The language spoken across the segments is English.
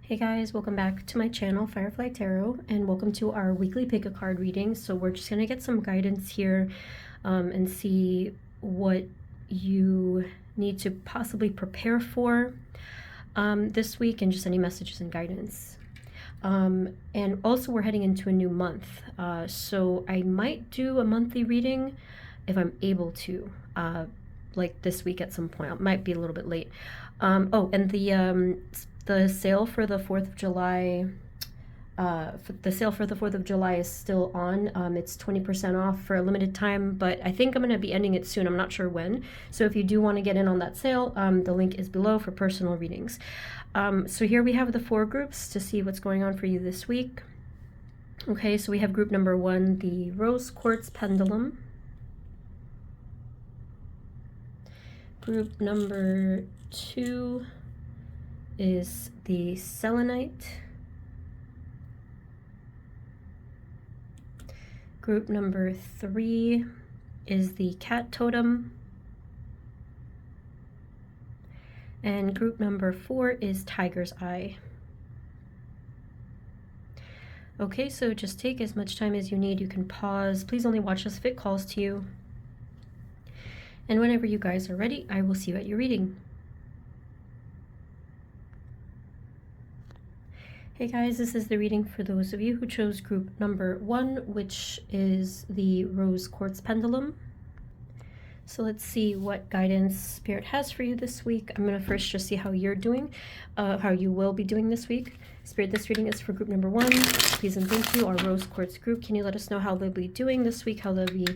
Hey guys, welcome back to my channel, Firefly Tarot, and welcome to our weekly pick a card reading. So we're just going to get some guidance here and see what you need to possibly prepare for this week, and just any messages and guidance. And also we're heading into a new month, so I might do a monthly reading if I'm able to, like this week at some point. It might be a little bit late. Oh, and the sale for the 4th of July, is still on. It's 20% off for a limited time, but I think I'm going to be ending it soon. I'm not sure when. So if you do want to get in on that sale, the link is below for personal readings. So here we have the 4 groups to see what's going on for you this week. Okay, so we have group number 1, the rose quartz pendulum. Group number 2 is the selenite. Group number 3 is the cat totem. And group number 4 is tiger's eye. Okay, so just take as much time as you need. You can pause. Please only watch this if it calls to you. And whenever you guys are ready, I will see you at your reading. Hey guys, this is the reading for those of you who chose group number 1, which is the rose quartz pendulum. So let's see what guidance Spirit has for you this week. I'm going to first just see how you're doing, how you will be doing this week. Spirit, this reading is for group number 1. Please and thank you, our rose quartz group. Can you let us know how they'll be doing this week, how they'll be,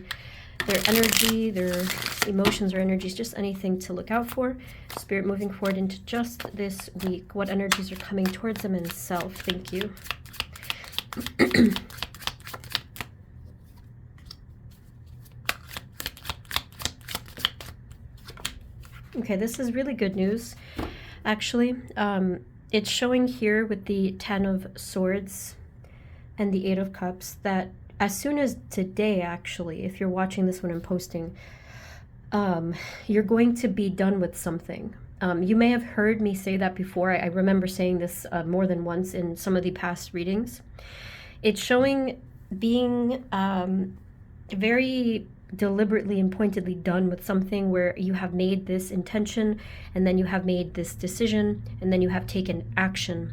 their energy, their emotions or energies, just anything to look out for. Spirit, moving forward into just this week, what energies are coming towards them in self? Thank you. Okay, this is really good news, actually. It's showing here with the 10 of Swords and the 8 of Cups that as soon as today, actually, if you're watching this when I'm posting, you're going to be done with something. You may have heard me say that before. I remember saying this more than once in some of the past readings. It's showing being very deliberately and pointedly done with something, where you have made this intention, and then you have made this decision, and then you have taken action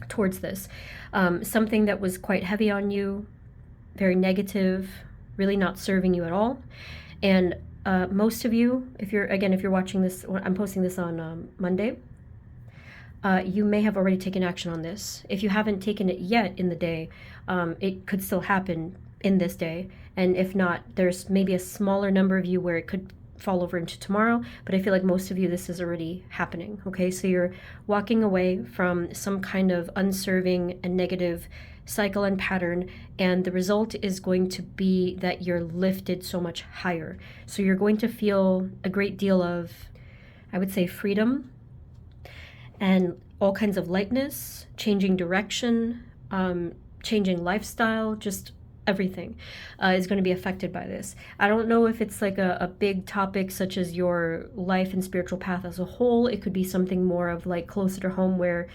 towards this. Something that was quite heavy on you, very negative, really not serving you at all. And most of you, if you're watching this, I'm posting this on Monday, you may have already taken action on this. If you haven't taken it yet in the day, it could still happen in this day. And if not, there's maybe a smaller number of you where it could fall over into tomorrow, but I feel like most of you, this is already happening. Okay, so you're walking away from some kind of unserving and negative cycle and pattern, and the result is going to be that you're lifted so much higher. So you're going to feel a great deal of, I would say, freedom and all kinds of lightness, changing direction, changing lifestyle, just everything is going to be affected by this. I don't know if it's like a big topic such as your life and spiritual path as a whole. It could be something more of like closer to home, where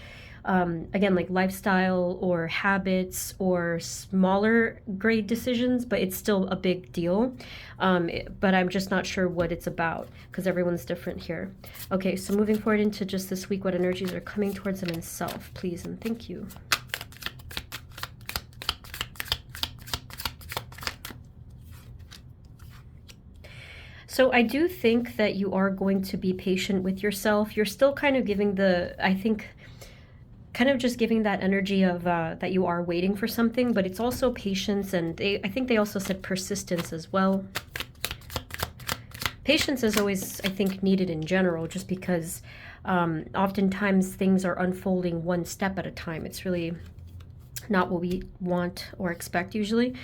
again, like lifestyle or habits or smaller grade decisions, but it's still a big deal. But I'm just not sure what it's about, because everyone's different here. Okay, so moving forward into just this week, what energies are coming towards them in self, please and thank you. So I do think that you are going to be patient with yourself. You're still kind of giving kind of just giving that energy of that you are waiting for something, but it's also patience, and I think they also said persistence as well. Patience is always, I think, needed in general, just because oftentimes things are unfolding one step at a time. It's really not what we want or expect usually.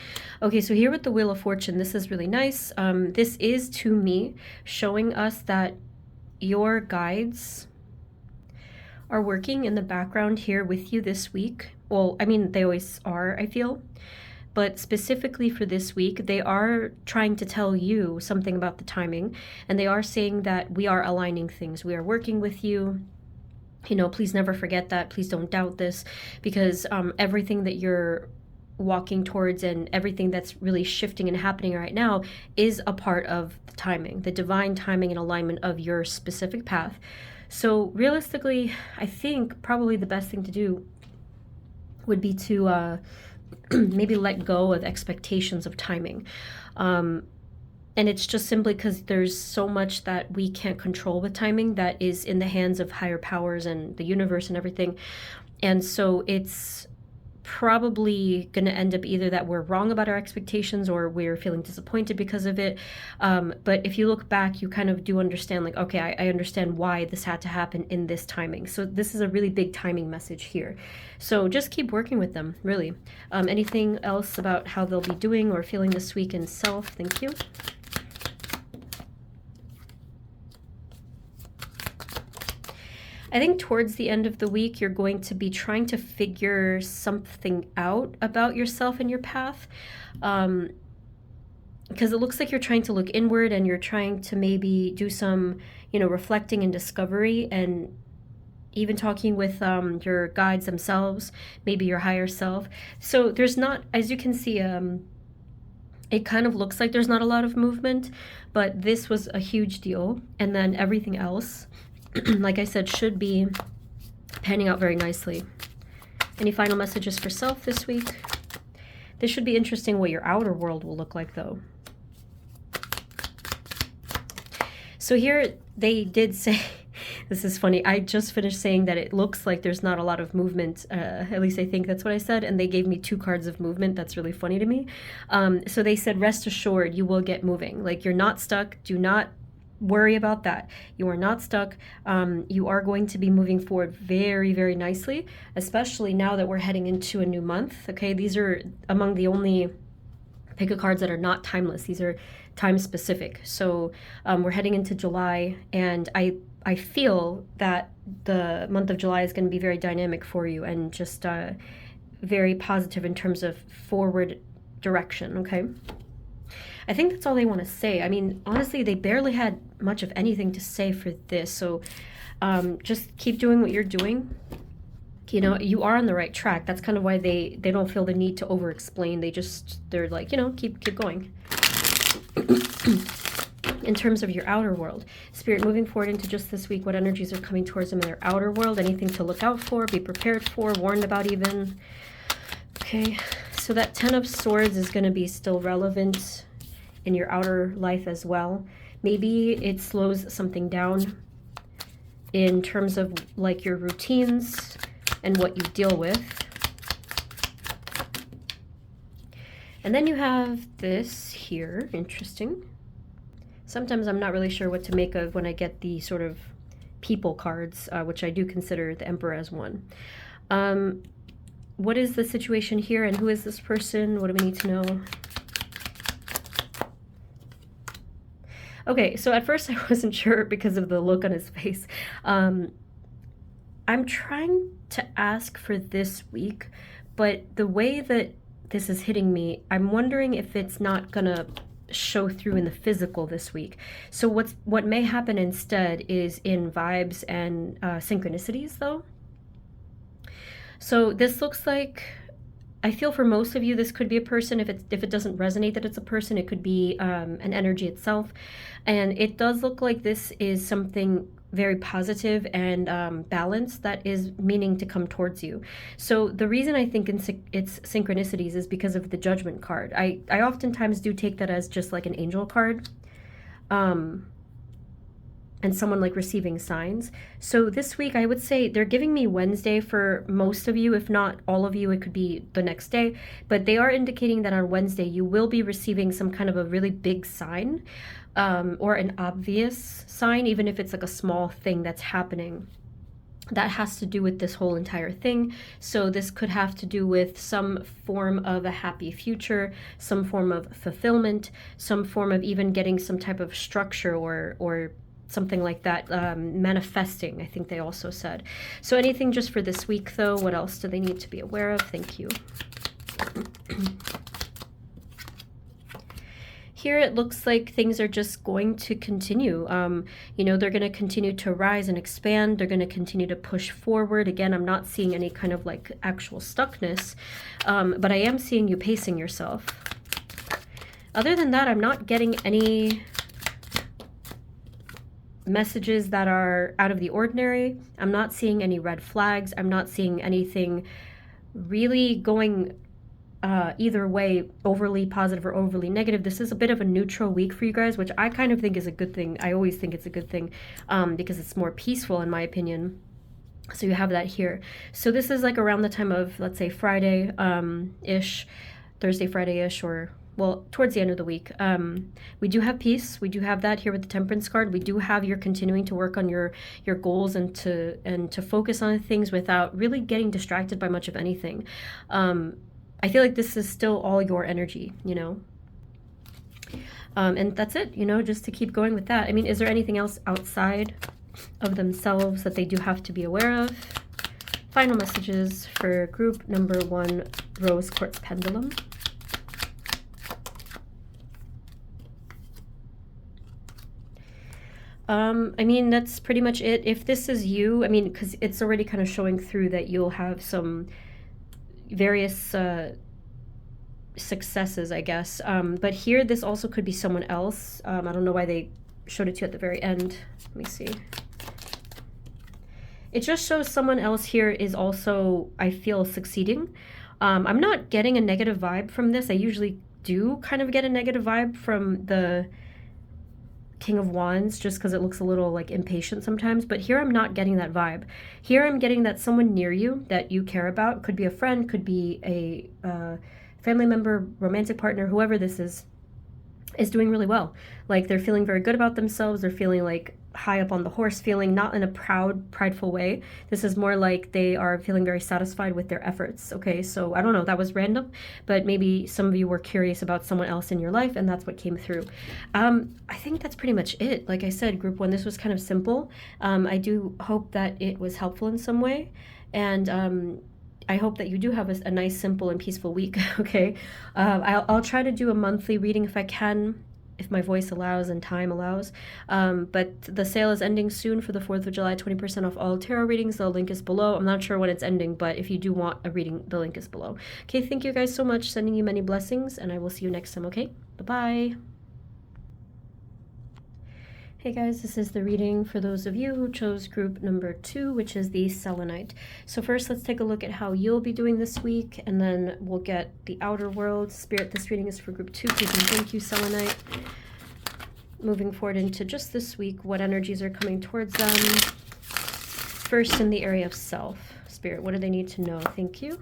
Okay, so here with the Wheel of Fortune, this is really nice. This is, to me, showing us that your guides are working in the background here with you this week. Well, I mean, they always are, I feel. But specifically for this week, they are trying to tell you something about the timing. And they are saying that we are aligning things. We are working with you. You know, please never forget that. Please don't doubt this, because everything that you're walking towards and everything that's really shifting and happening right now is a part of the timing, the divine timing and alignment of your specific path. So realistically, I think probably the best thing to do would be to maybe let go of expectations of timing. And it's just simply because there's so much that we can't control with timing that is in the hands of higher powers and the universe and everything. And so it's probably going to end up either that we're wrong about our expectations or we're feeling disappointed because of it. But if you look back, you kind of do understand, like, okay, I understand why this had to happen in this timing. So this is a really big timing message here. So just keep working with them, really. Anything else about how they'll be doing or feeling this week in self? Thank you. I think towards the end of the week, you're going to be trying to figure something out about yourself and your path. Because it looks like you're trying to look inward and you're trying to maybe do some, reflecting and discovery, and even talking with your guides themselves, maybe your higher self. So there's not, as you can see, it kind of looks like there's not a lot of movement, but this was a huge deal. And then everything else, like I said, should be panning out very nicely. Any final messages for self this week? This should be interesting what your outer world will look like, though. So here they did say, this is funny, I just finished saying that it looks like there's not a lot of movement, at least I think that's what I said, and they gave me 2 cards of movement. That's really funny to me. So they said, rest assured, you will get moving. Like, you're not stuck. Do not worry about that. You are not stuck. You are going to be moving forward very, very nicely, especially now that we're heading into a new month. Okay, these are among the only pick a cards that are not timeless. These are time specific. So we're heading into July, and I feel that the month of July is going to be very dynamic for you and just very positive in terms of forward direction. Okay, I think that's all they want to say. I mean, honestly, they barely had much of anything to say for this. So just keep doing what you're doing. You are on the right track. That's kind of why they don't feel the need to over explain. They're like, keep going. In terms of your outer world, Spirit, moving forward into just this week, what energies are coming towards them in their outer world? Anything to look out for, be prepared for, warned about even? Okay, so that 10 of Swords is going to be still relevant in your outer life as well. Maybe it slows something down in terms of like your routines and what you deal with. And then you have this here, interesting. Sometimes I'm not really sure what to make of when I get the sort of people cards, which I do consider the Emperor as one. What is the situation here, and who is this person? What do we need to know? Okay, so at first I wasn't sure because of the look on his face. I'm trying to ask for this week, but the way that this is hitting me, I'm wondering if it's not gonna show through in the physical this week. So what may happen instead is in vibes and synchronicities, though. So this looks like, I feel for most of you, this could be a person. If it doesn't resonate that it's a person, it could be an energy itself. And it does look like this is something very positive and balanced that is meaning to come towards you. So the reason I think it's synchronicities is because of the Judgment card. I oftentimes do take that as just like an angel card. And someone like receiving signs. So this week, I would say they're giving me Wednesday for most of you. If not all of you, it could be the next day. But they are indicating that on Wednesday, you will be receiving some kind of a really big sign or an obvious sign, even if it's like a small thing that's happening. That has to do with this whole entire thing. So this could have to do with some form of a happy future, some form of fulfillment, some form of even getting some type of structure or something like that, manifesting, I think they also said. So anything just for this week, though, what else do they need to be aware of? Thank you. Here it looks like things are just going to continue. You know, they're going to continue to rise and expand. They're going to continue to push forward. Again, I'm not seeing any kind of like actual stuckness, but I am seeing you pacing yourself. Other than that, I'm not getting any messages that are out of the ordinary. I'm not seeing any red flags. I'm not seeing anything really going either way, overly positive or overly negative. This is a bit of a neutral week for you guys, which I kind of think is a good thing. I always think it's a good thing because it's more peaceful in my opinion. So you have that here. So this is like around the time of, let's say, Friday-ish, Thursday, Friday-ish, or well, towards the end of the week. We do have peace. We do have that here with the Temperance card. We do have you're continuing to work on your goals and to focus on things without really getting distracted by much of anything. I feel like this is still all your energy, you know? And that's it, you know, just to keep going with that. I mean, is there anything else outside of themselves that they do have to be aware of? Final messages for group number 1, Rose Quartz Pendulum. I mean, that's pretty much it. If this is you, I mean, because it's already kind of showing through that you'll have some various successes, I guess. But here, this also could be someone else. I don't know why they showed it to you at the very end. Let me see. It just shows someone else here is also, I feel, succeeding. I'm not getting a negative vibe from this. I usually do kind of get a negative vibe from the King of Wands just because it looks a little like impatient sometimes, but here I'm not getting that vibe. Here I'm getting that someone near you that you care about, could be a friend, could be a family member, romantic partner, whoever this is doing really well. Like they're feeling very good about themselves. They're feeling like high up on the horse, feeling not in a prideful way. This is more like they are feeling very satisfied with their efforts. Okay, so I don't know, that was random, but maybe some of you were curious about someone else in your life and that's what came through. I think that's pretty much it. Like I said, group 1, this was kind of simple. I do hope that it was helpful in some way, and I hope that you do have a nice, simple, and peaceful week, okay? I'll try to do a monthly reading if I can, if my voice allows and time allows. But the sale is ending soon for the 4th of July, 20% off all tarot readings. The link is below. I'm not sure when it's ending, but if you do want a reading, the link is below. Okay, thank you guys so much. Sending you many blessings, and I will see you next time, okay? Bye-bye. Hey guys, this is the reading for those of you who chose group number 2, which is the selenite. So first, let's take a look at how you'll be doing this week, and then we'll get the outer world. Spirit, this reading is for group 2. Please and thank you, selenite. Moving forward into just this week, what energies are coming towards them? First, in the area of self. Spirit, what do they need to know? Thank you.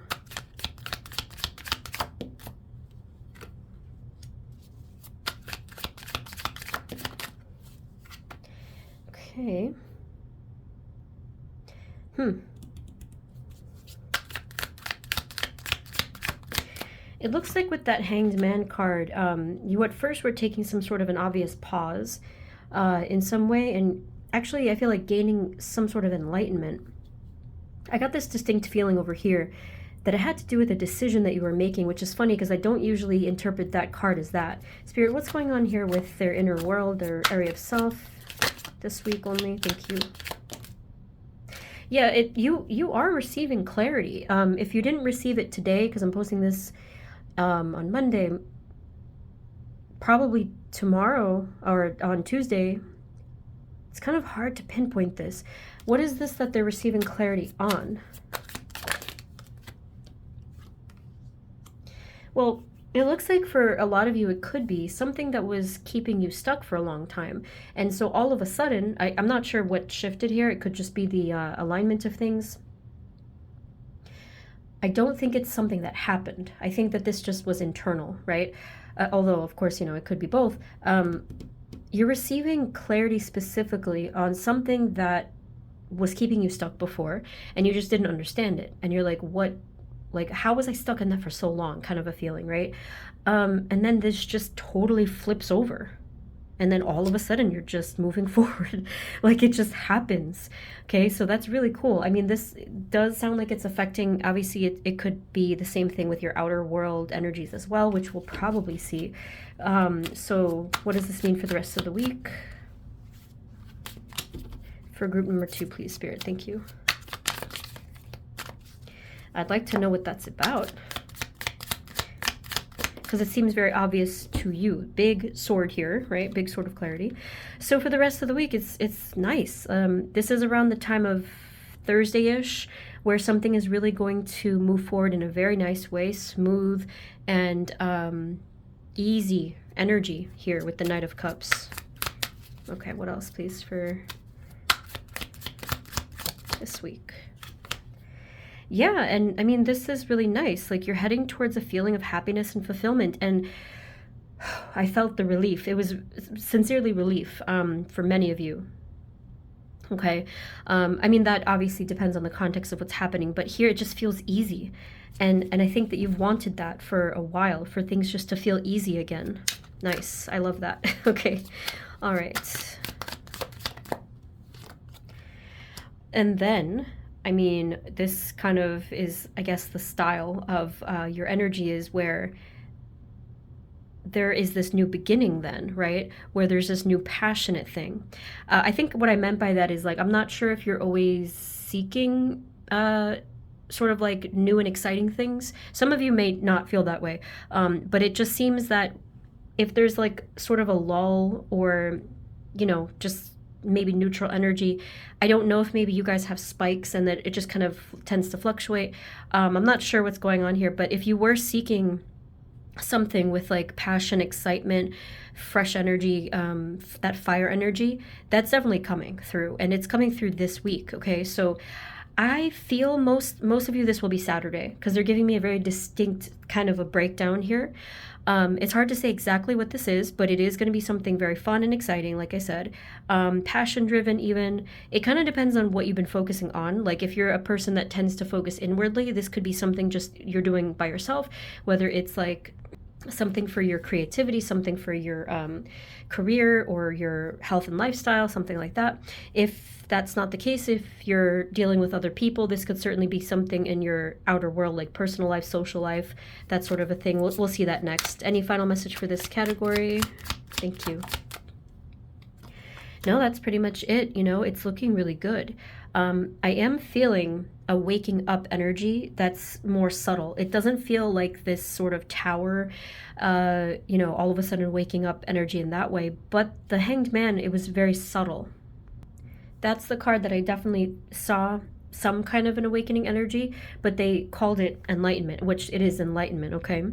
Okay. It looks like with that Hanged Man card, you at first were taking some sort of an obvious pause in some way, and actually I feel like gaining some sort of enlightenment. I got this distinct feeling over here that it had to do with a decision that you were making, which is funny because I don't usually interpret that card as that. Spirit, what's going on here with their inner world, their area of self? This week only. Thank you. Yeah, you are receiving clarity. If you didn't receive it today, because I'm posting this on Monday, probably tomorrow or on Tuesday, it's kind of hard to pinpoint this. What is this that they're receiving clarity on? Well, it looks like for a lot of you, it could be something that was keeping you stuck for a long time. And so all of a sudden, I'm not sure what shifted here. It could just be the alignment of things. I don't think it's something that happened. I think that this just was internal, right? Although, of course, you know, it could be both. You're receiving clarity specifically on something that was keeping you stuck before, and you just didn't understand it. And you're like, what? Like, how was I stuck in that for so long? Kind of a feeling, right? And then this just totally flips over. and then all of a sudden you're just moving forward. Like it just happens. Okay, so that's really cool. I mean, this does sound like it's affecting, obviously it could be the same thing with your outer world energies as well, which we'll probably see. So what does this mean for the rest of the week? For group number 2, please, Spirit. Thank you. I'd like to know what that's about, because it seems very obvious to you. Big sword here, right? Big sword of clarity. So for the rest of the week, it's nice. This is around the time of Thursday-ish, where something is really going to move forward in a very nice way, smooth and easy energy here with the Knight of Cups. Okay, what else, please, for this week? Yeah, and I mean, this is really nice. Like, you're heading towards a feeling of happiness and fulfillment, and I felt the relief. It was sincerely relief for many of you. Okay, I mean, that obviously depends on the context of what's happening, but here it just feels easy. And I think that you've wanted that for a while, for things just to feel easy again. Nice, I love that. Okay, all right. And then, I mean, this kind of is, I guess, the style of your energy is where there is this new beginning then, right? Where there's this new passionate thing. I think what I meant by that is, like, I'm not sure if you're always seeking sort of like new and exciting things. Some of you may not feel that way, but it just seems that if there's like sort of a lull or, you know, just maybe neutral energy, I don't know if maybe you guys have spikes and that it just kind of tends to fluctuate. I'm not sure what's going on here, but if you were seeking something with like passion, excitement, fresh energy, that fire energy, that's definitely coming through, and it's coming through this week. Okay, so I feel most of you, this will be Saturday, because they're giving me a very distinct kind of a breakdown here. It's hard to say exactly what this is, but it is going to be something very fun and exciting, like I said. Passion driven even. It kind of depends on what you've been focusing on. Like if you're a person that tends to focus inwardly, this could be something just you're doing by yourself, whether it's like something for your creativity, something for your career or your health and lifestyle, something like that. If that's not the case, if you're dealing with other people, this could certainly be something in your outer world, like personal life, social life, that sort of a thing. We'll see that next. Any final message for this category? Thank you. No, that's pretty much it. You know, it's looking really good. I am feeling a waking up energy that's more subtle. It doesn't feel like this sort of tower, you know, all of a sudden waking up energy in that way. But the Hanged Man, it was very subtle. That's the card that I definitely saw some kind of an awakening energy, but they called it enlightenment, which it is enlightenment, okay?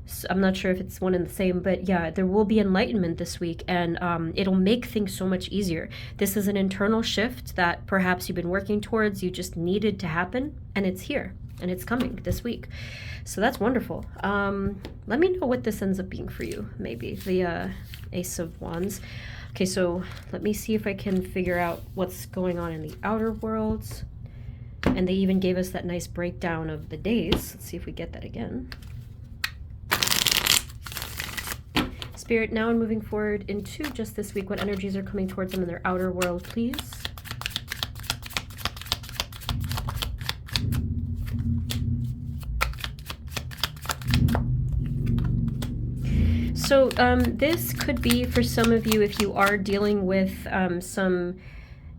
So I'm not sure if it's one and the same, but yeah, there will be enlightenment this week, and it'll make things so much easier. This is an internal shift that perhaps you've been working towards, you just needed to happen, and it's here, and it's coming this week. So that's wonderful. Let me know what this ends up being for you, maybe. The Ace of Wands. Okay, so let me see if I can figure out what's going on in the outer worlds. And they even gave us that nice breakdown of the days. Let's see if we get that again. Spirit, now and moving forward into just this week, what energies are coming towards them in their outer world, please? So this could be for some of you, if you are dealing with some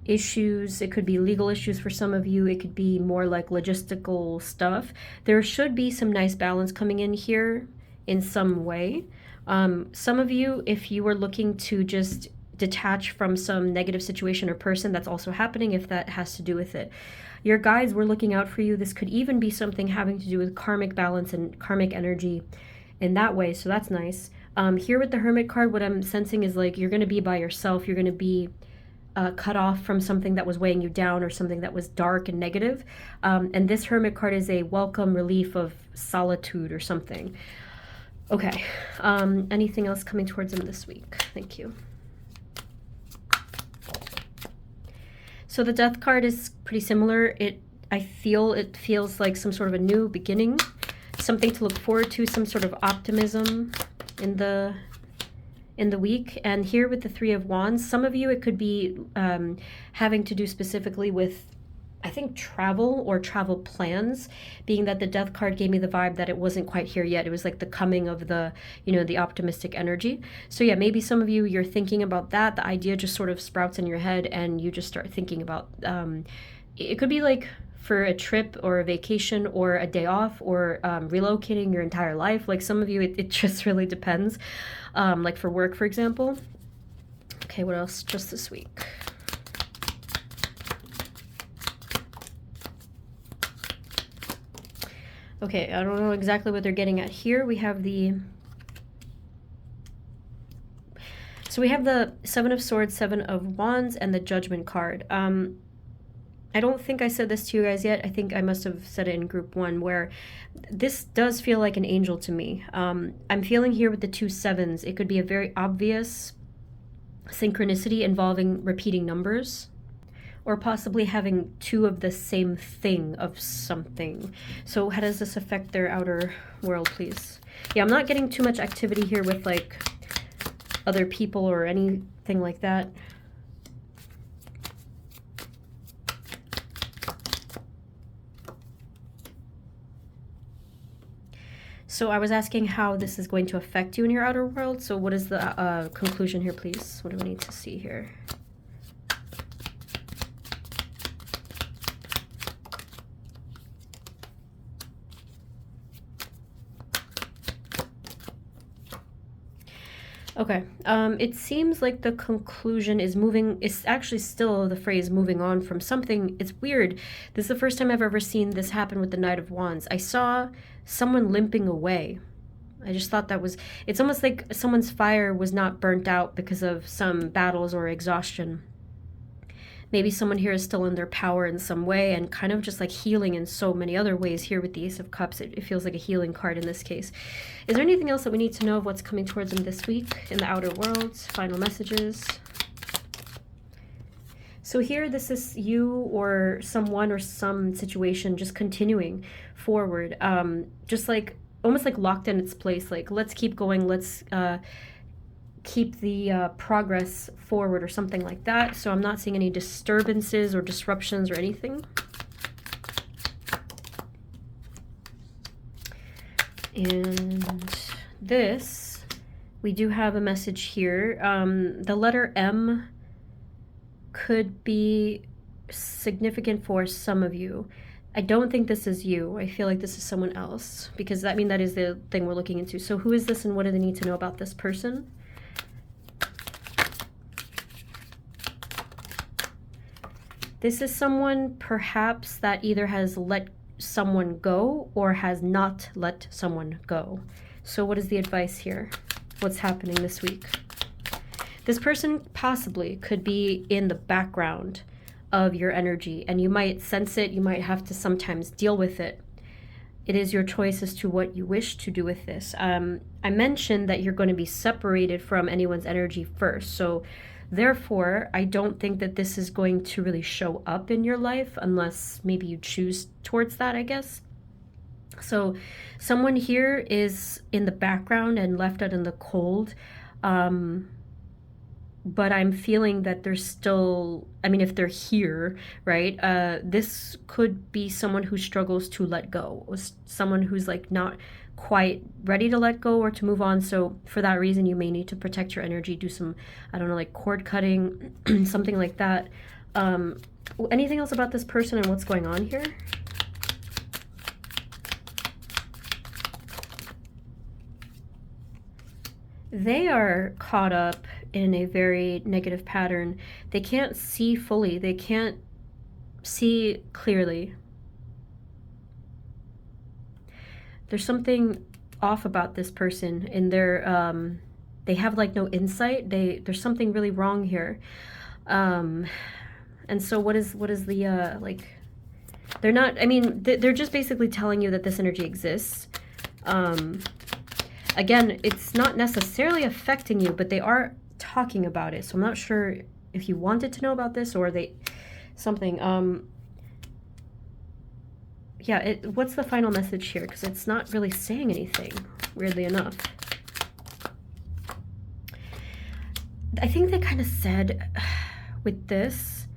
issues. It could be legal issues for some of you. It could be more like logistical stuff. There should be some nice balance coming in here in some way. Some of you, if you are looking to just detach from some negative situation or person, that's also happening if that has to do with it. Your guides were looking out for you. This could even be something having to do with karmic balance and karmic energy in that way, so that's nice. Here with the Hermit card, what I'm sensing is like you're going to be by yourself. You're going to be cut off from something that was weighing you down or something that was dark and negative. And this Hermit card is a welcome relief of solitude or something. Okay. Anything else coming towards them this week? Thank you. So the Death card is pretty similar. It feels like some sort of a new beginning, something to look forward to, some sort of optimism in in the week. And here with the Three of Wands, some of you, it could be having to do specifically with, I think, travel or travel plans, being that the Death card gave me the vibe that it wasn't quite here yet. It was like the coming of the, you know, the optimistic energy. So yeah, maybe some of you, you're thinking about that. The idea just sort of sprouts in your head and you just start thinking about, it could be like for a trip or a vacation or a day off or relocating your entire life. Like some of you, it just really depends. Like for work, for example. Okay, what else just this week? Okay, I don't know exactly what they're getting at here. We have the... So we have the Seven of Swords, Seven of Wands, and the Judgment card. I don't think I said this to you guys yet. I think I must have said it in group 1, where this does feel like an angel to me. I'm feeling here with the 2 sevens. It could be a very obvious synchronicity involving repeating numbers, or possibly having 2 of the same thing of something. So how does this affect their outer world, please? Yeah, I'm not getting too much activity here with like other people or anything like that. So I was asking how this is going to affect you in your outer world. So what is the conclusion here, please? What do we need to see here? Okay, it seems like the conclusion is moving, it's actually still the phrase moving on from something. It's weird. This is the first time I've ever seen this happen with the Knight of Wands. I saw someone limping away. I just thought that was, it's almost like someone's fire was not burnt out because of some battles or exhaustion. Maybe someone here is still in their power in some way and kind of just like healing in so many other ways. Here with the Ace of Cups, it feels like a healing card in this case. Is there anything else that we need to know of what's coming towards them this week in the outer worlds? Final messages. So here, this is you or someone or some situation just continuing forward. Just like, almost like locked in its place. Like, let's keep going. Let's keep the progress forward or something like that. So I'm not seeing any disturbances or disruptions or anything. And this, we do have a message here. The letter M could be significant for some of you. I don't think this is you. I feel like this is someone else, because that is the thing we're looking into. So who is this and what do they need to know about this person? This is someone perhaps that either has let someone go or has not let someone go. So what is the advice here? What's happening this week? This person possibly could be in the background of your energy and you might sense it. You might have to sometimes deal with it. It is your choice as to what you wish to do with this. I mentioned that you're going to be separated from anyone's energy first. So therefore, I don't think that this is going to really show up in your life unless maybe you choose towards that, I guess. So someone here is in the background and left out in the cold. But I'm feeling that there's still, if they're here, right? This could be someone who struggles to let go, or someone who's like not quite ready to let go or to move on. So for that reason, you may need to protect your energy, do some, like cord cutting, something like that. Anything else about this person and what's going on here? They are caught up in a very negative pattern. They can't see fully. They can't see clearly. There's something off about this person in their, they have like no insight. There's something really wrong here. And so what is the, they're not, they're just basically telling you that this energy exists. Again, it's not necessarily affecting you, but they are talking about it. So I'm not sure if you wanted to know about this or something. Yeah, what's the final message here? Because it's not really saying anything, weirdly enough. I think they kind of said with this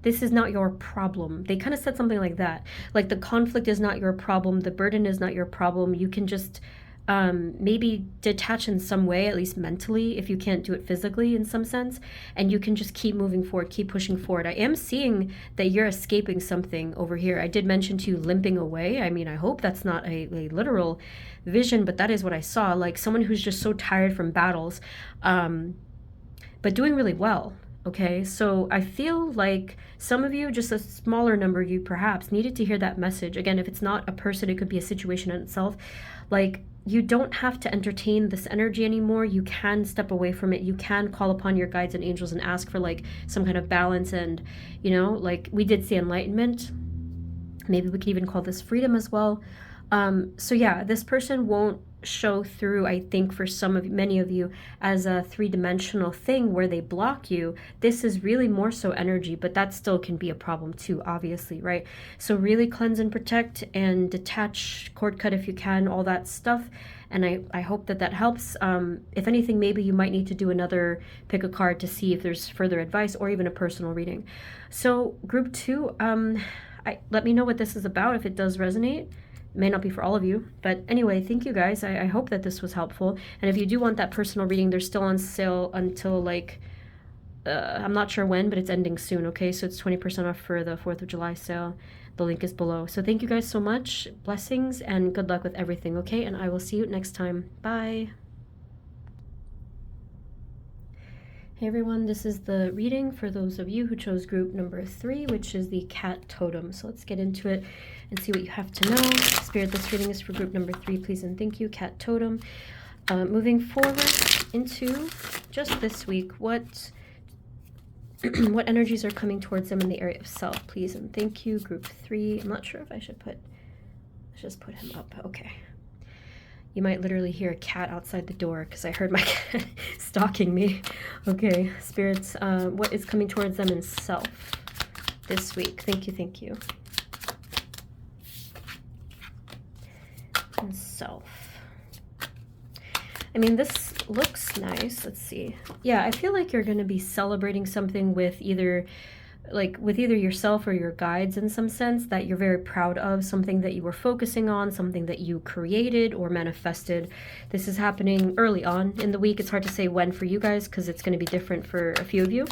is not your problem. They kind of said something like that. Like, the conflict is not your problem. The burden is not your problem. You can just maybe detach in some way, at least mentally, if you can't do it physically in some sense. And you can just keep moving forward, keep pushing forward. I am seeing that you're escaping something over here. I did mention to you limping away. I mean, I hope that's not a literal vision, but that is what I saw. Like someone who's just so tired from battles, but doing really well. Okay, so I feel like some of you, just a smaller number of you perhaps, needed to hear that message. Again, if it's not a person, it could be a situation in itself. Like, you don't have to entertain this energy anymore. You can step away from it. You can call upon your guides and angels and ask for like some kind of balance. And, you know, like we did see enlightenment. Maybe we could even call this freedom as well. So yeah, this person won't show through, I think, for many of you as a three-dimensional thing where they block you. This is really more so energy, but that still can be a problem too, obviously, right? So really cleanse and protect and detach, cord cut if you can, all that stuff. And I hope that helps. If anything, maybe you might need to do another pick a card to see if there's further advice or even a personal reading. So group 2, let me know what this is about if it does resonate. May not be for all of you, but anyway, thank you guys. I hope that this was helpful. And if you do want that personal reading, they're still on sale until like I'm not sure when, but it's ending soon. Okay, so it's 20% off for the 4th of July sale. The link is below. So thank you guys so much. Blessings and good luck with everything. Okay, and I will see you next time. Bye. Hey everyone, this is the reading for those of you who chose group number 3, which is the cat totem. So let's get into it and see what you have to know. Spirit, this reading is for group number 3, please and thank you, cat totem. Moving forward into just this week, what energies are coming towards them in the area of self, please and thank you, group 3. I'm not sure if I should let's just put him up. Okay. You might literally hear a cat outside the door because I heard my cat stalking me. Okay, spirits, what is coming towards them in self this week? Thank you, thank you. And self. I mean, this looks nice. Let's see. Yeah, I feel like you're going to be celebrating something with either yourself or your guides in some sense that you're very proud of, something that you were focusing on, something that you created or manifested. This is happening early on in the week. It's hard to say when for you guys because it's going to be different for a few of you.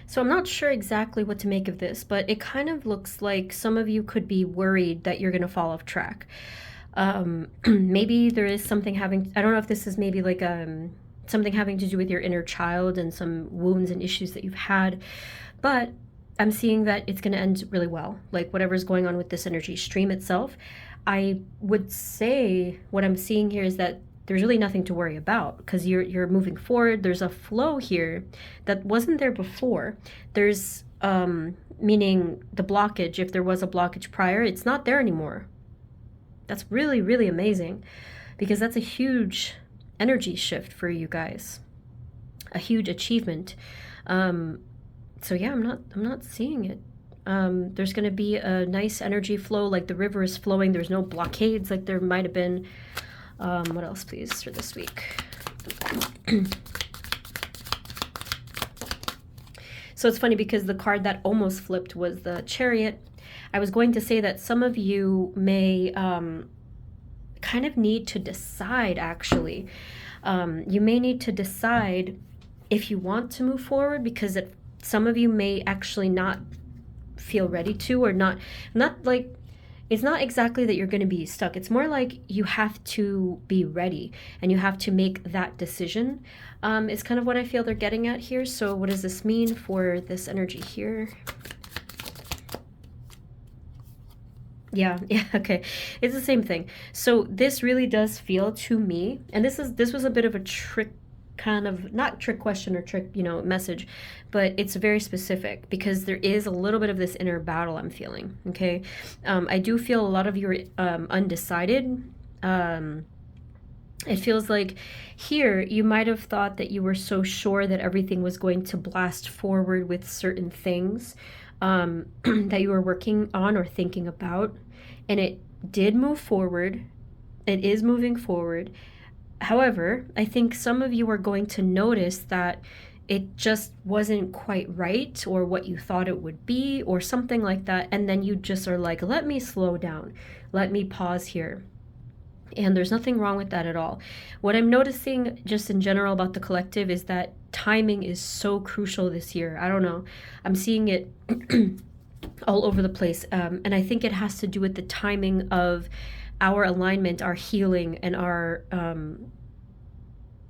So I'm not sure exactly what to make of this, but it kind of looks like some of you could be worried that you're going to fall off track. Maybe there is something I don't know if this is maybe like something having to do with your inner child and some wounds and issues that you've had, but I'm seeing that it's going to end really well. Like whatever's going on with this energy stream itself, I would say what I'm seeing here is that there's really nothing to worry about because you're moving forward. There's a flow here that wasn't there before. There's meaning the blockage, if there was a blockage prior, it's not there anymore. That's really, really amazing because that's a huge energy shift for you guys, a huge achievement. So yeah, I'm not seeing it. There's going to be a nice energy flow, like the river is flowing. There's no blockades like there might have been. What else, please, for this week? So it's funny because the card that almost flipped was the Chariot. I was going to say that some of you may kind of need to decide, actually. You may need to decide if you want to move forward because some of you may actually not feel ready to, or not like, it's not exactly that you're going to be stuck. It's more like you have to be ready and you have to make that decision. It's kind of what I feel they're getting at here. So what does this mean for this energy here? Yeah, okay. It's the same thing. So this really does feel to me, and this was a bit of a trick, kind of, not trick question or trick, message, but it's very specific because there is a little bit of this inner battle I'm feeling, okay? I do feel a lot of you are undecided. It feels like here you might have thought that you were so sure that everything was going to blast forward with certain things that you were working on or thinking about. And it did move forward. It is moving forward. However, I think some of you are going to notice that it just wasn't quite right, or what you thought it would be, or something like that. And then you just are like, let me slow down. Let me pause here. And there's nothing wrong with that at all. What I'm noticing just in general about the collective is that timing is so crucial this year. I don't know. I'm seeing it all over the place. And I think it has to do with the timing of our alignment, our healing, and our,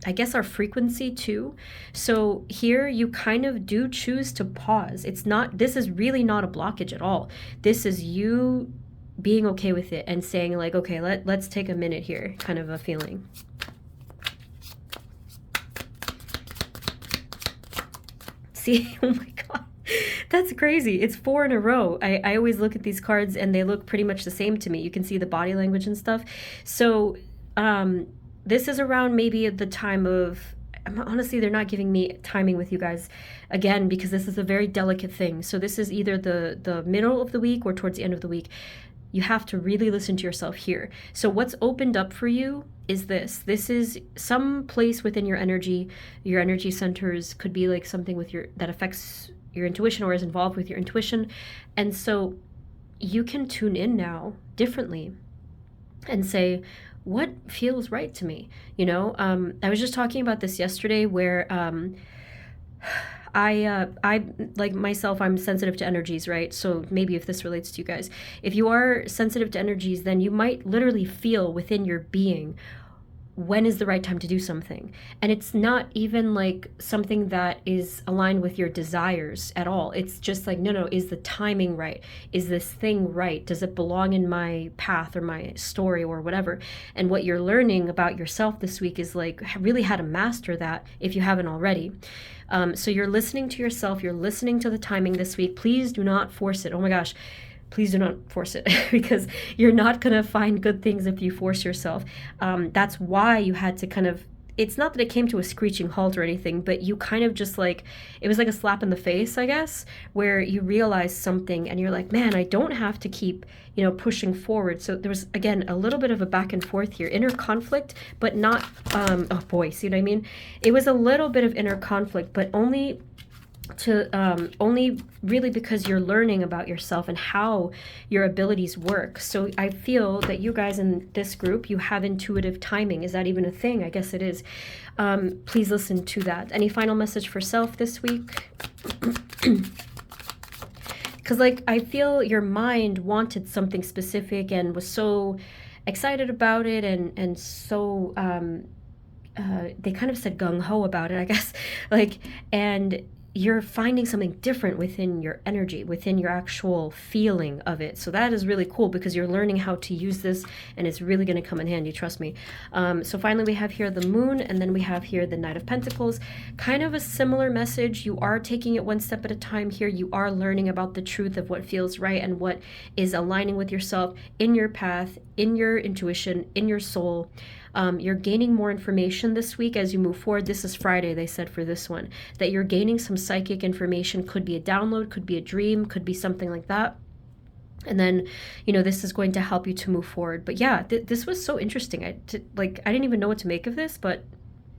I guess, our frequency too. So here you kind of do choose to pause. This is really not a blockage at all. This is you being okay with it and saying like, okay, let's take a minute here, kind of a feeling. See, oh my God, that's crazy. It's 4 in a row. I always look at these cards and they look pretty much the same to me. You can see the body language and stuff. So this is around maybe at the time of, honestly, they're not giving me timing with you guys again, because this is a very delicate thing. So this is either the middle of the week or towards the end of the week. You have to really listen to yourself here. So what's opened up for you is this. This is some place within your energy centers. Could be like something with that affects your intuition or is involved with your intuition. And so you can tune in now differently and say, what feels right to me? I was just talking about this yesterday where I like myself, I'm sensitive to energies, right? So maybe if this relates to you guys, if you are sensitive to energies, then you might literally feel within your being when is the right time to do something. And it's not even like something that is aligned with your desires at all. It's just like, no, is the timing right? Is this thing right? Does it belong in my path or my story or whatever? And what you're learning about yourself this week is like really how to master that if you haven't already. So you're listening to yourself, you're listening to the timing this week. Please do not force it. Oh my gosh. Please do not force it because you're not going to find good things if you force yourself. That's why you had to kind of, it's not that it came to a screeching halt or anything, but you kind of just like, it was like a slap in the face, I guess, where you realize something and you're like, man, I don't have to keep, pushing forward. So there was, again, a little bit of a back and forth here, inner conflict, but not, oh boy, see what I mean? It was a little bit of inner conflict, but only really because you're learning about yourself and how your abilities work. So I feel that you guys in this group, you have intuitive timing. Is that even a thing? I guess it is. Please listen to that. Any final message for self this week? Because I feel your mind wanted something specific and was so excited about it and so they kind of said gung-ho about it, I guess. And you're finding something different within your energy, within your actual feeling of it. So that is really cool because you're learning how to use this and it's really going to come in handy, trust me. So finally we have here the moon, and then we have here the Knight of Pentacles. Kind of a similar message. You are taking it one step at a time here. You are learning about the truth of what feels right and what is aligning with yourself in your path, in your intuition, in your soul. You're gaining more information this week as you move forward. This is Friday, they said for this one, that you're gaining some psychic information. Could be a download, could be a dream, could be something like that. And then, this is going to help you to move forward. But yeah, this was so interesting. I didn't even know what to make of this, but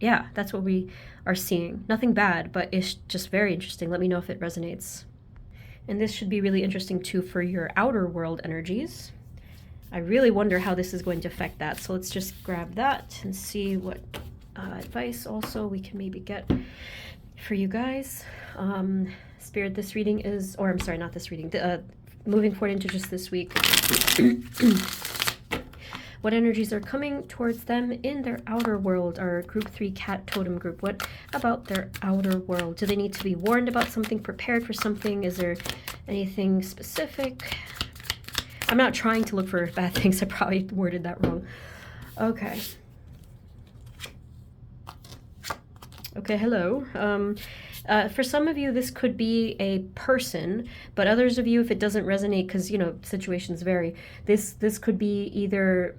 yeah, that's what we are seeing. Nothing bad, but it's just very interesting. Let me know if it resonates. And this should be really interesting too for your outer world energies. I really wonder how this is going to affect that. So let's just grab that and see what advice also we can maybe get for you guys. Spirit, this reading is, or I'm sorry, not this reading, moving forward into just this week. What energies are coming towards them in their outer world? Our group 3 cat totem group. What about their outer world? Do they need to be warned about something, prepared for something? Is there anything specific? I'm not trying to look for bad things. I probably worded that wrong. Okay. Okay, hello. For some of you, this could be a person, but others of you, if it doesn't resonate, because, situations vary, this could be either,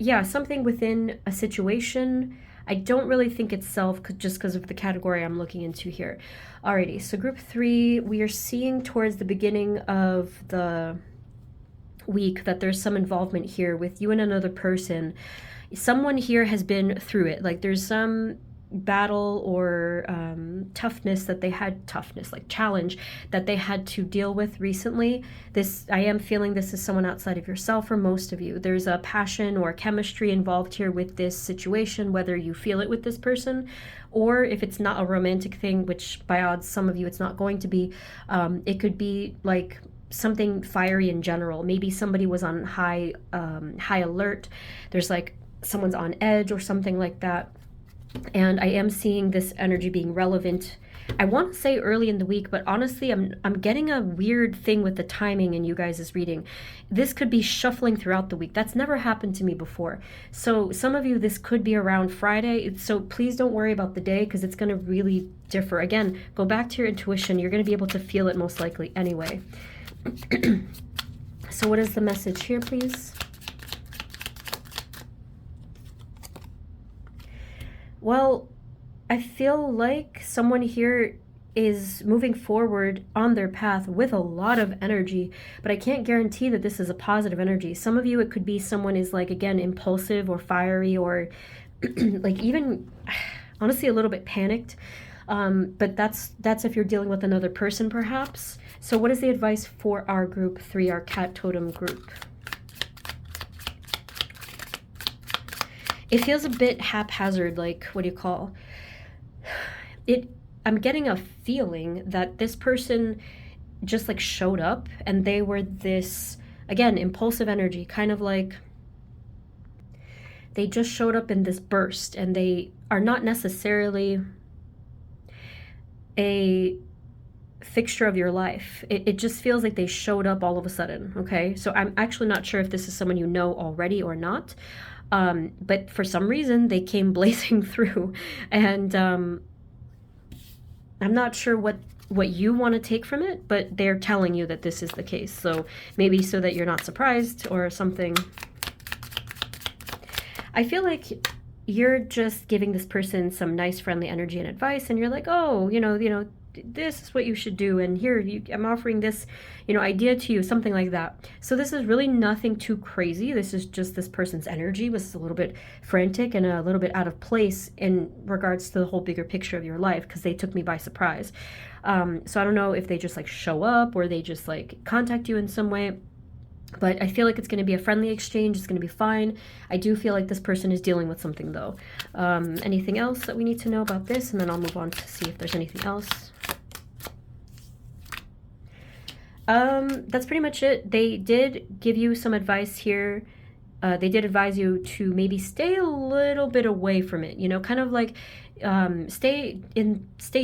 yeah, something within a situation. I don't really think it's self, just because of the category I'm looking into here. Alrighty, so group 3, we are seeing towards the beginning of the week that there's some involvement here with you and another person. Someone here has been through it. Like there's some battle or challenge that they had to deal with recently. I am feeling this is someone outside of yourself for most of you. There's a passion or chemistry involved here with this situation, whether you feel it with this person or if it's not a romantic thing, which by odds some of you it's not going to be. It could be like something fiery in general. Maybe somebody was on high alert. There's like someone's on edge or something like that. And I am seeing this energy being relevant. I want to say early in the week, but honestly, I'm getting a weird thing with the timing in you guys' reading. This could be shuffling throughout the week. That's never happened to me before. So some of you, this could be around Friday. So please don't worry about the day because it's going to really differ. Again, go back to your intuition. You're going to be able to feel it most likely anyway. So what is the message here, please? Well, I feel like someone here is moving forward on their path with a lot of energy, but I can't guarantee that this is a positive energy. Some of you, it could be someone is like, again, impulsive or fiery or like even honestly a little bit panicked. But that's if you're dealing with another person perhaps. So what is the advice for our group 3, our cat totem group? It feels a bit haphazard, like, what do you call it? I'm getting a feeling that this person just like showed up and they were this, again, impulsive energy, kind of like they just showed up in this burst and they are not necessarily a fixture of your life. It just feels like they showed up all of a sudden, okay? So I'm actually not sure if this is someone you know already or not. But for some reason they came blazing through and I'm not sure what you want to take from it, but they're telling you that this is the case. So maybe so that you're not surprised or something. I feel like you're just giving this person some nice friendly energy and advice and you're like, oh, you know, this is what you should do, and here I'm offering this, idea to you, something like that. So this is really nothing too crazy. This is just this person's energy was a little bit frantic and a little bit out of place in regards to the whole bigger picture of your life, because they took me by surprise. So I don't know if they just like show up or they just like contact you in some way, but I feel like it's going to be a friendly exchange. It's going to be fine. I do feel like this person is dealing with something though. Anything else that we need to know about this? And then I'll move on to see if there's anything else. That's pretty much it. They did give you some advice here. They did advise you to maybe stay a little bit away from it, kind of like stay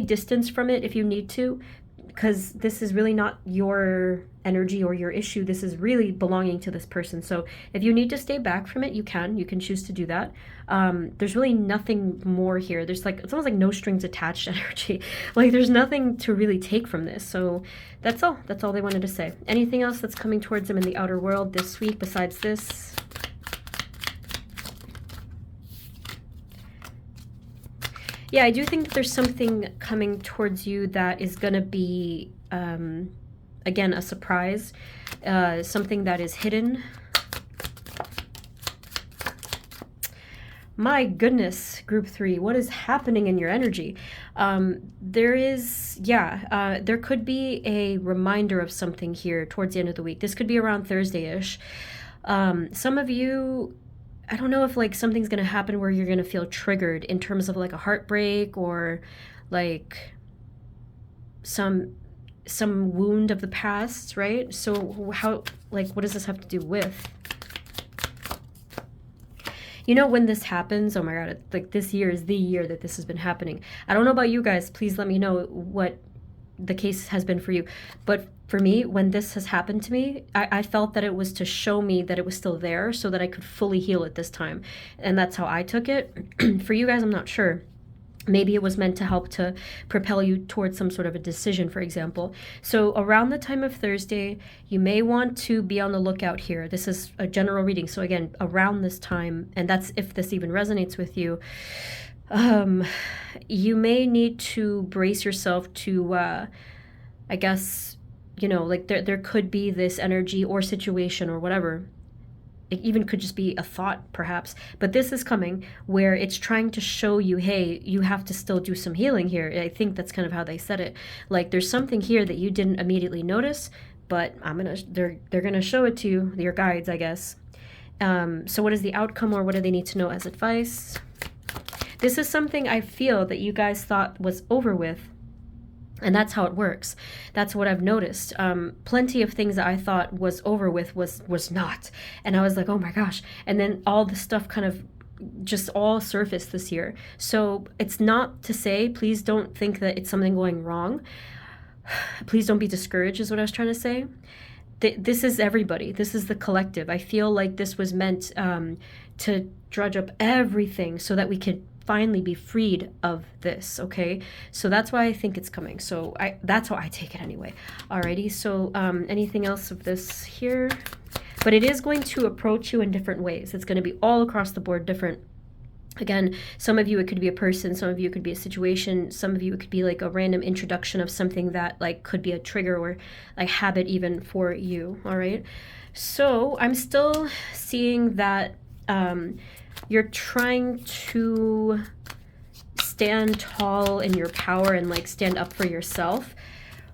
distance from it if you need to, because this is really not your energy or your issue. This is really belonging to this person. So if you need to stay back from it, you can choose to do that. There's really nothing more here. There's like, it's almost like no strings attached energy. Like there's nothing to really take from this. So that's all they wanted to say. Anything else that's coming towards them in the outer world this week besides this? Yeah, I do think there's something coming towards you that is going to be, again, a surprise, something that is hidden. My goodness, group 3, what is happening in your energy? There could be a reminder of something here towards the end of the week. This could be around Thursday-ish. Some of you, I don't know if like something's going to happen where you're going to feel triggered in terms of like a heartbreak or like some wound of the past, right? So how, like, what does this have to do with? When this happens, oh my God, like this year is the year that this has been happening. I don't know about you guys. Please let me know what the case has been for you. But for me, when this has happened to me, I felt that it was to show me that it was still there so that I could fully heal it this time. And that's how I took it. For you guys, I'm not sure. Maybe it was meant to help to propel you towards some sort of a decision, for example. So around the time of Thursday, you may want to be on the lookout here. This is a general reading. So again, around this time, and that's if this even resonates with you, you may need to brace yourself to, I guess, you know, like there could be this energy or situation or whatever. It even could just be a thought, perhaps. But this is coming where it's trying to show you, hey, you have to still do some healing here. I think that's kind of how they said it. Like, there's something here that you didn't immediately notice, but they're gonna show it to you, your guides, I guess. So what is the outcome, or what do they need to know as advice? This is something I feel that you guys thought was over with. And that's how it works. That's what I've noticed. Plenty of things that I thought was over with was not. And I was like, oh my gosh. And then all the stuff kind of just all surfaced this year. So it's not to say, please don't think that it's something going wrong. Please don't be discouraged is what I was trying to say. This is everybody. This is the collective. I feel like this was meant to drudge up everything so that we could finally be freed of this, okay? So that's why I think it's coming. So that's how I take it anyway. Alrighty, so anything else of this here? But it is going to approach you in different ways. It's going to be all across the board different. Again, some of you it could be a person, some of you it could be a situation, some of you it could be like a random introduction of something that like could be a trigger or like habit even for you, all right? So I'm still seeing that you're trying to stand tall in your power and like stand up for yourself.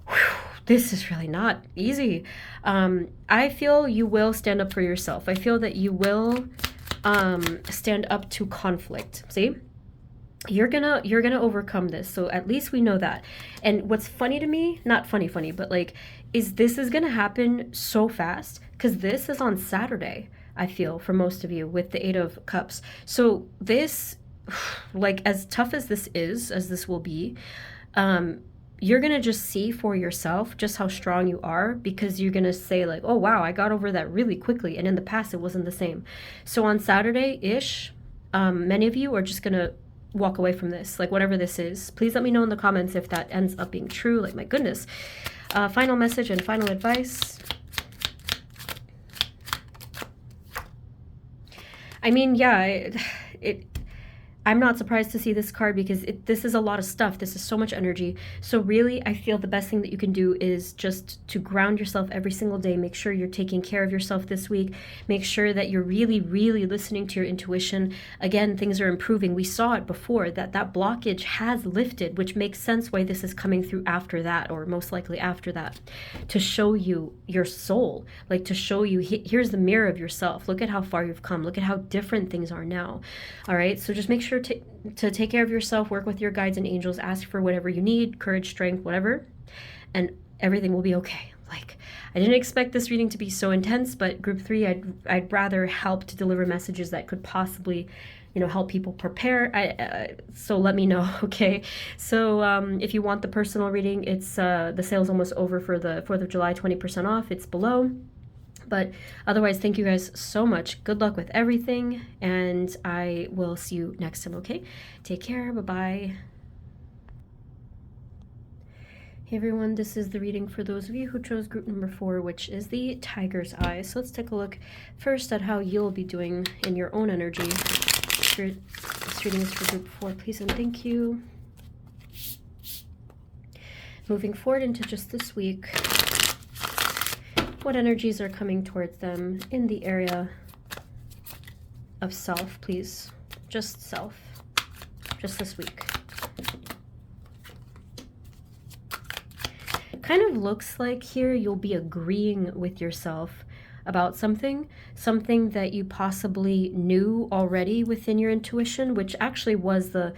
Whew, this is really not easy. I feel you will stand up for yourself. I feel that you will stand up to conflict. See? You're gonna overcome this. So at least we know that. And what's funny to me, not funny, but like, this is gonna happen so fast because this is on Saturday. I feel for most of you with the 8 of Cups. So this, like as tough as this will be, you're going to just see for yourself just how strong you are, because you're going to say like, oh, wow, I got over that really quickly. And in the past, it wasn't the same. So on Saturday-ish, many of you are just going to walk away from this, like whatever this is. Please let me know in the comments if that ends up being true. Like, my goodness. Final message and final advice. I mean, yeah, I'm not surprised to see this card because this is a lot of stuff. This is so much energy. So really, I feel the best thing that you can do is just to ground yourself every single day. Make sure you're taking care of yourself this week. Make sure that you're really, really listening to your intuition. Again, things are improving. We saw it before that blockage has lifted, which makes sense why this is coming through after that, or most likely after that, to show you your soul, like to show you, here's the mirror of yourself. Look at how far you've come. Look at how different things are now. All right, so just make sure to take care of yourself, work with your guides and angels, ask for whatever you need, courage, strength, whatever, and everything will be okay. Like, I didn't expect this reading to be so intense, but group 3, I'd rather help to deliver messages that could possibly, you know, help people prepare. So let me know, okay? So if you want the personal reading, it's the sale's almost over for the 4th of July, 20% off. It's below. But otherwise, thank you guys so much. Good luck with everything, and I will see you next time, okay? Take care. Bye-bye. Hey, everyone. This is the reading for those of you who chose group number 4, which is the Tiger's Eye. So let's take a look first at how you'll be doing in your own energy. This reading is for group 4, please and thank you. Moving forward into just this week, what energies are coming towards them in the area of self, please? Just self. Just this week. Kind of looks like here you'll be agreeing with yourself about something that you possibly knew already within your intuition, which actually was the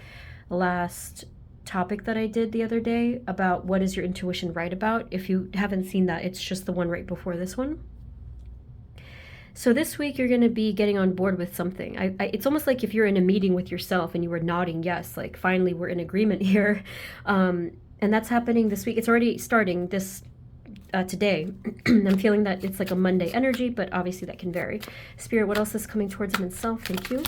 last topic that I did the other day about what is your intuition right about. If you haven't seen that, it's just the one right before this one. So this week you're going to be getting on board with something. It's almost like if you're in a meeting with yourself and you were nodding yes, like finally we're in agreement here. And that's happening this week. It's already starting this today. I'm feeling that it's like a Monday energy, but obviously that can vary. Spirit, what else is coming towards him in self? Thank you.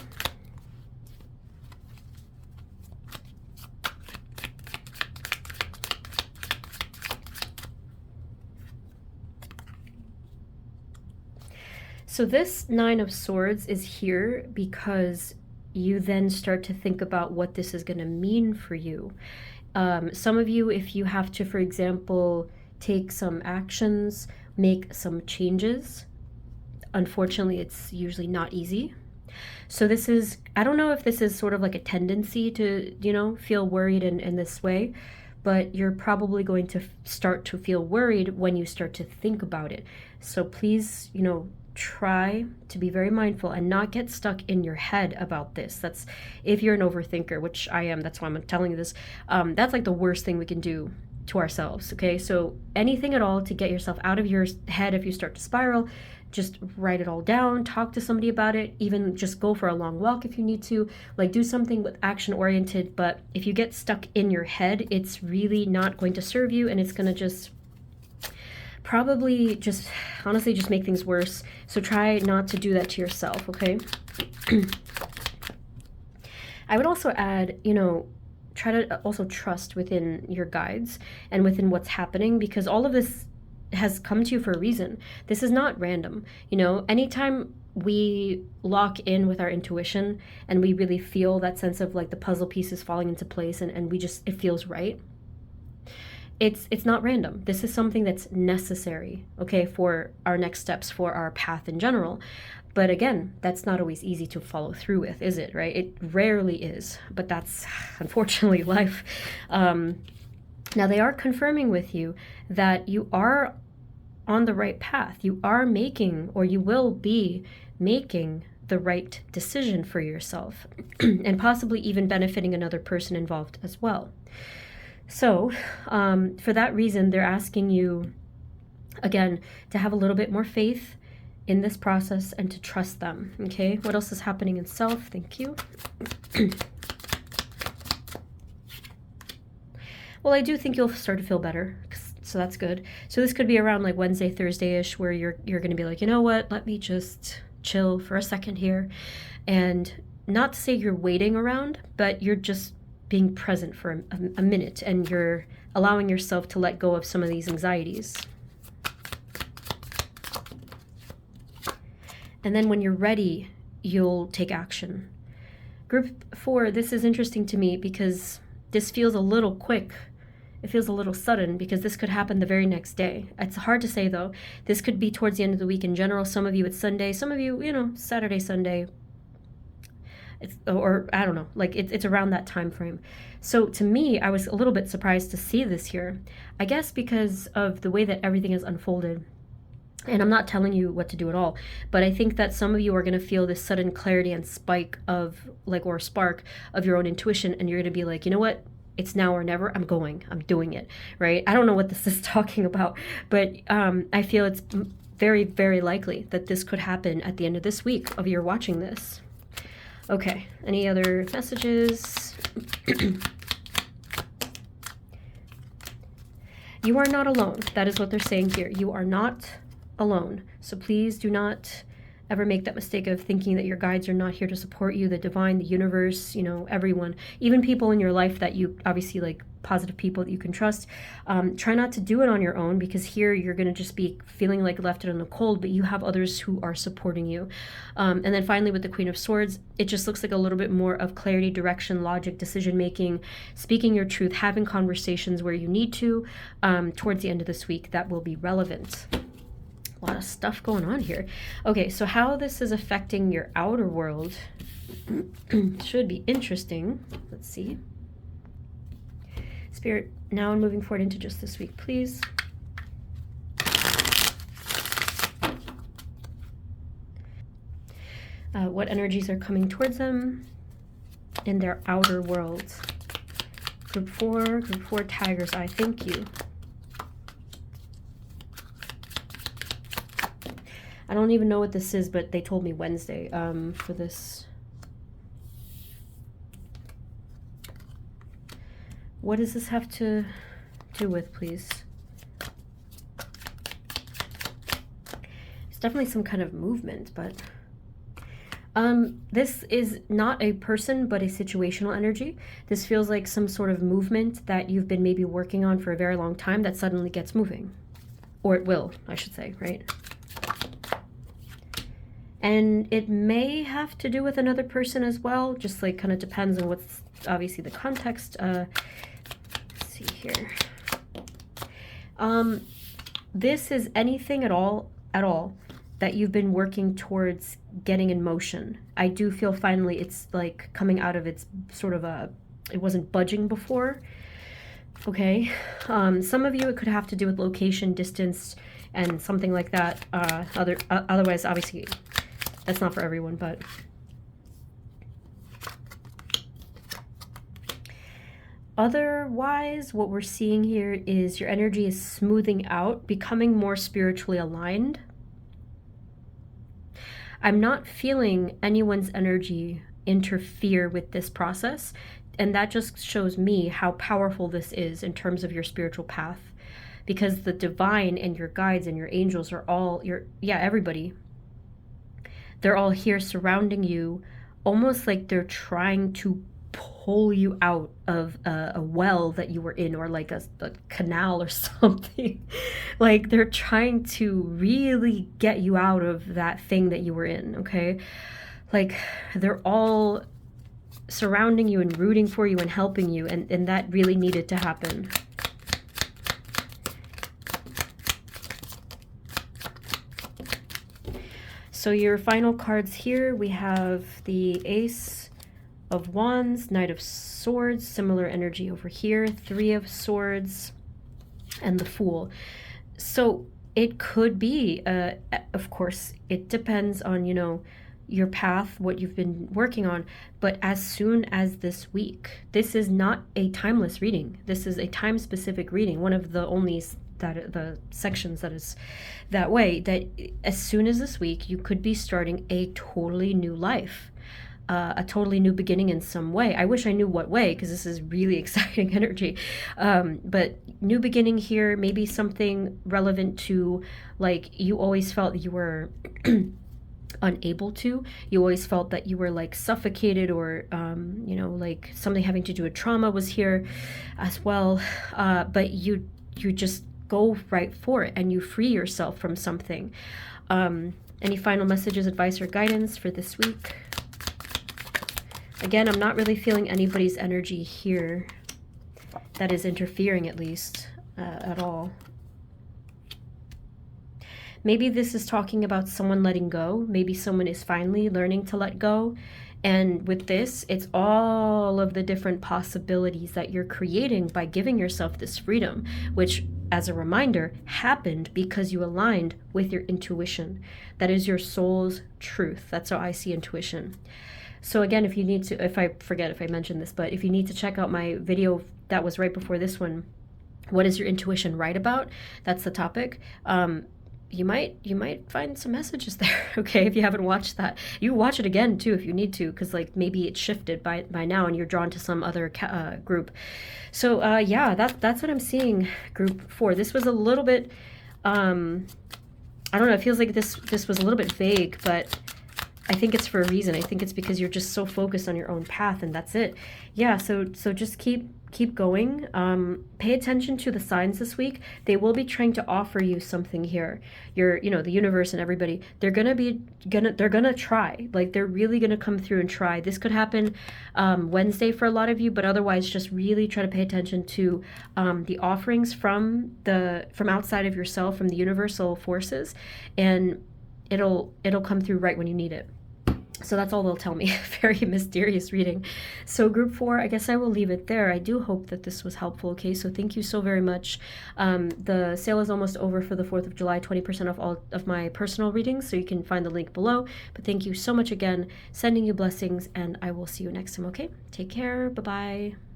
So this Nine of Swords is here because you then start to think about what this is going to mean for you. Some of you, if you have to, for example, take some actions, make some changes, unfortunately, it's usually not easy. So this is, I don't know if this is sort of like a tendency to, you know, feel worried in this way, but you're probably going to start to feel worried when you start to think about it. So please, you know, try to be very mindful and not get stuck in your head about this. That's, if you're an overthinker, which I am, that's why I'm telling you this, that's like the worst thing we can do to ourselves, okay? So anything at all to get yourself out of your head if you start to spiral, just write it all down, talk to somebody about it, even just go for a long walk if you need to, like do something with action oriented. But if you get stuck in your head, it's really not going to serve you, and it's going to just probably just honestly just make things worse. So try not to do that to yourself, okay? I would also add, you know, try to also trust within your guides and within what's happening, because all of this has come to you for a reason. This is not random. You know, anytime we lock in with our intuition and we really feel that sense of like the puzzle pieces falling into place, and we just, it feels right. It's not random. This is something that's necessary, okay, for our next steps, for our path in general. But again, that's not always easy to follow through with, is it, right? It rarely is, but that's unfortunately life. Now they are confirming with you that you are on the right path. You are making, or you will be making, the right decision for yourself and possibly even benefiting another person involved as well. So for that reason, they're asking you, again, to have a little bit more faith in this process and to trust them, okay? What else is happening in self? Thank you. Well, I do think you'll start to feel better, so that's good. So this could be around like Wednesday, Thursday-ish, where you're going to be like, you know what, let me just chill for a second here. And not to say you're waiting around, but you're just being present for a minute, and you're allowing yourself to let go of some of these anxieties. And then when you're ready, you'll take action. Group 4, this is interesting to me because this feels a little quick. It feels a little sudden because this could happen the very next day. It's hard to say though. This could be towards the end of the week in general. Some of you it's Sunday, some of you, you know, Saturday, Sunday. It's, or I don't know, like it's around that time frame. So to me, I was a little bit surprised to see this here. I guess because of the way that everything has unfolded. And I'm not telling you what to do at all, but I think that some of you are going to feel this sudden clarity and spike of like, or spark of your own intuition. And you're going to be like, you know what? It's now or never. I'm doing it. Right. I don't know what this is talking about, but I feel it's very, very likely that this could happen at the end of this week of your watching this. Okay. Any other messages? You are not alone. That is what they're saying here. You are not alone. So please do not ever make that mistake of thinking that your guides are not here to support you, the divine, the universe, you know, everyone, even people in your life that you obviously like, positive people that you can trust. Try not to do it on your own, because here you're going to just be feeling like left out in the cold, but you have others who are supporting you. And then finally with the Queen of Swords, it just looks like a little bit more of clarity, direction, logic, decision making, speaking your truth, having conversations where you need to towards the end of this week that will be relevant. A lot of stuff going on here. Okay, so how this is affecting your outer world should be interesting. Let's see. Spirit, now and moving forward into just this week, please. What energies are coming towards them in their outer world? Group 4, Tiger's Eye, thank you. I don't even know what this is, but they told me Wednesday for this. What does this have to do with, please? It's definitely some kind of movement, but this is not a person, but a situational energy. This feels like some sort of movement that you've been maybe working on for a very long time that suddenly gets moving. Or it will, I should say, right? And it may have to do with another person as well, just like kind of depends on what's obviously the context. Let's see here. This is anything at all that you've been working towards getting in motion. I do feel finally it's like coming out of its sort of it wasn't budging before. Okay. Some of you, it could have to do with location, distance, and something like that. Otherwise, obviously, that's not for everyone, but otherwise, what we're seeing here is your energy is smoothing out, becoming more spiritually aligned. I'm not feeling anyone's energy interfere with this process, and that just shows me how powerful this is in terms of your spiritual path, because the divine and your guides and your angels are all everybody. They're all here surrounding you, almost like they're trying to pull you out of a well that you were in, or like a canal or something. Like they're trying to really get you out of that thing that you were in, okay? Like they're all surrounding you and rooting for you and helping you, and that really needed to happen. So your final cards here, we have the Ace of Wands, Knight of Swords, similar energy over here, Three of Swords, and the Fool. So it could be, of course, it depends on, your path, what you've been working on, but as soon as this week, this is not a timeless reading. This is a time-specific reading, one of the only the sections that is that way, that as soon as this week, you could be starting a totally new life. A totally new beginning in some way. I wish I knew what way, because this is really exciting energy. But new beginning here, maybe something relevant to, like, you always felt you were unable to. You always felt that you were like suffocated, or, like something having to do with trauma was here as well. But you just go right for it and you free yourself from something. Any final messages, advice, or guidance for this week? Again, I'm not really feeling anybody's energy here that is interfering, at least, at all. Maybe this is talking about someone letting go. Maybe someone is finally learning to let go. And with this, it's all of the different possibilities that you're creating by giving yourself this freedom, which, as a reminder, happened because you aligned with your intuition. That is your soul's truth. That's how I see intuition. So again, if you need to, if I forget if I mentioned this, but if you need to check out my video that was right before this one, what is your intuition right about? That's the topic. You might find some messages there, okay, if you haven't watched that. You watch it again too if you need to, because like maybe it's shifted by now and you're drawn to some other group. So yeah, that's what I'm seeing, group 4. This was a little bit, I don't know, it feels like this was a little bit vague, but I think it's for a reason. I think it's because you're just so focused on your own path, and that's it. Yeah, so just keep going. Pay attention to the signs this week. They will be trying to offer you something here. The universe and everybody, they're gonna try. Like, they're really gonna come through and try. This could happen Wednesday for a lot of you, but otherwise just really try to pay attention to the offerings from outside of yourself, from the universal forces, and it'll come through right when you need it. So that's all they'll tell me. Very mysterious reading. So group 4, I guess I will leave it there. I do hope that this was helpful. Okay, so thank you so very much. The sale is almost over for the 4th of July, 20% off all of my personal readings, so you can find the link below. But thank you so much again. Sending you blessings, and I will see you next time, okay? Take care. Bye-bye.